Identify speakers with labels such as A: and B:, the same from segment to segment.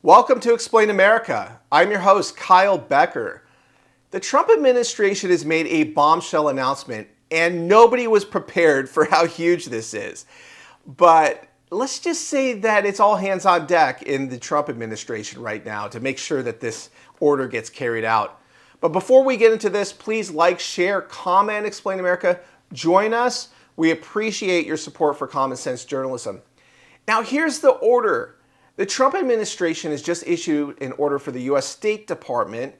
A: Welcome to Explain America. I'm your host, Kyle Becker. The Trump administration has made a bombshell announcement, and nobody was prepared for how huge this is. But let's just say that it's all hands on deck in the Trump administration right now to make sure that this order gets carried out. But before we get into this, please like, share, comment, Explain America. Join us. We appreciate your support for common sense journalism. Now, here's the order. The Trump administration has just issued an order for the U.S. State Department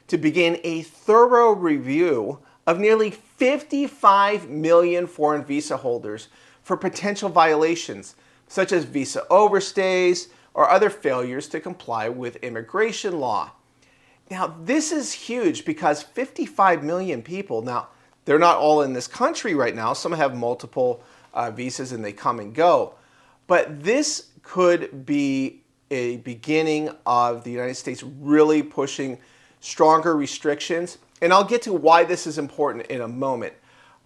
A: to begin a thorough review of nearly 55 million foreign visa holders for potential violations, such as visa overstays or other failures to comply with immigration law. Now, this is huge because 55 million people, now, they're not all in this country right now. Some have multiple visas and they come and go. But this could be a beginning of the United States really pushing stronger restrictions. And I'll get to why this is important in a moment.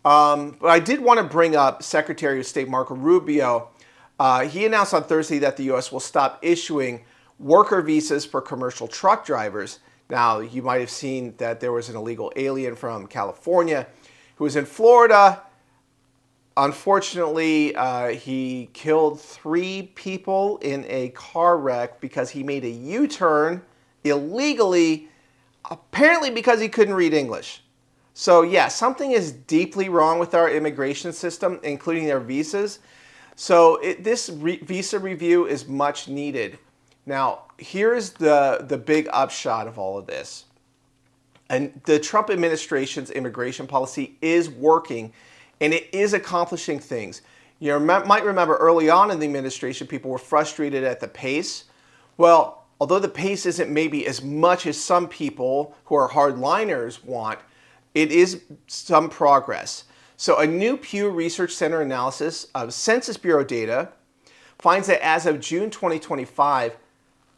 A: But I did want to bring up Secretary of State Marco Rubio. He announced on Thursday that the U.S. will stop issuing worker visas for commercial truck drivers. Now, you might have seen that there was an illegal alien from California who was in Florida. Unfortunately, he killed 3 people in a car wreck because he made a U-turn illegally, apparently because he couldn't read English. So yeah, something is deeply wrong with our immigration system, including their visas. So this visa review is much needed. Now, here's the big upshot of all of this. And the Trump administration's immigration policy is working, and it is accomplishing things. You might remember early on in the administration, people were frustrated at the pace. Well, although the pace isn't maybe as much as some people who are hardliners want, it is some progress. So a new Pew Research Center analysis of Census Bureau data finds that as of June 2025,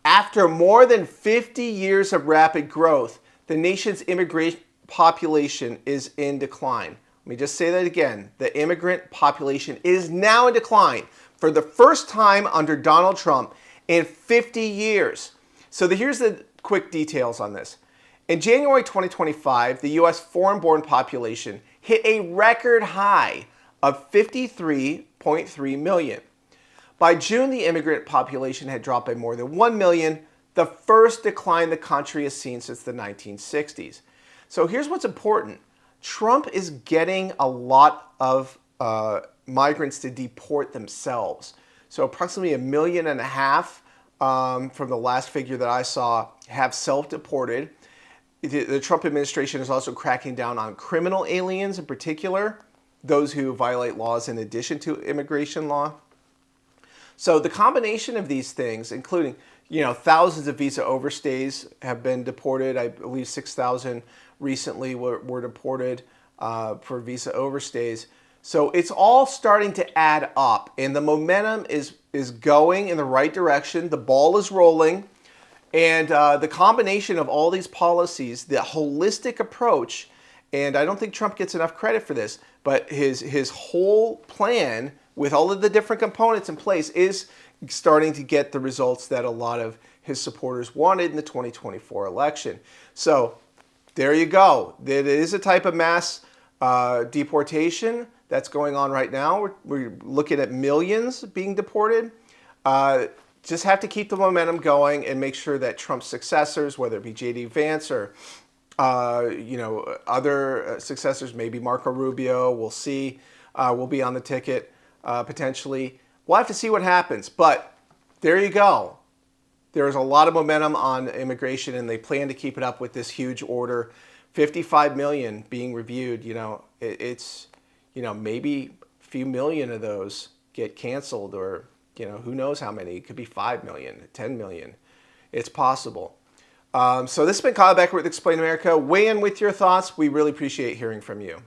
A: after more than 50 years of rapid growth, the nation's immigrant population is in decline. Let me just say that again. The immigrant population is now in decline for the first time under Donald Trump in 50 years. So here's the quick details on this. In January 2025, the U.S. foreign-born population hit a record high of 53.3 million. By June, the immigrant population had dropped by more than 1 million, the first decline the country has seen since the 1960s. So here's what's important. Trump is getting a lot of migrants to deport themselves. So approximately 1.5 million from the last figure that I saw have self-deported. The Trump administration is also cracking down on criminal aliens in particular, those who violate laws in addition to immigration law. So the combination of these things, including thousands of visa overstays have been deported. I believe 6,000 recently were deported for visa overstays. So it's all starting to add up, and the momentum is going in the right direction. The ball is rolling, and the combination of all these policies, the holistic approach, and I don't think Trump gets enough credit for this, but his whole plan with all of the different components in place is starting to get the results that a lot of his supporters wanted in the 2024 election. So there you go. It is a type of mass deportation that's going on right now. We're looking at millions being deported. Just have to keep the momentum going and make sure that Trump's successors, whether it be J.D. Vance or other successors, maybe Marco Rubio, we'll see, will be on the ticket potentially. We'll have to see what happens, but there you go. There's a lot of momentum on immigration, and they plan to keep it up with this huge order. 55 million being reviewed. It's maybe a few million of those get canceled, or who knows how many. It could be 5 million, 10 million. It's possible. So this has been Kyle Becker with Explain America. Weigh in with your thoughts. We really appreciate hearing from you.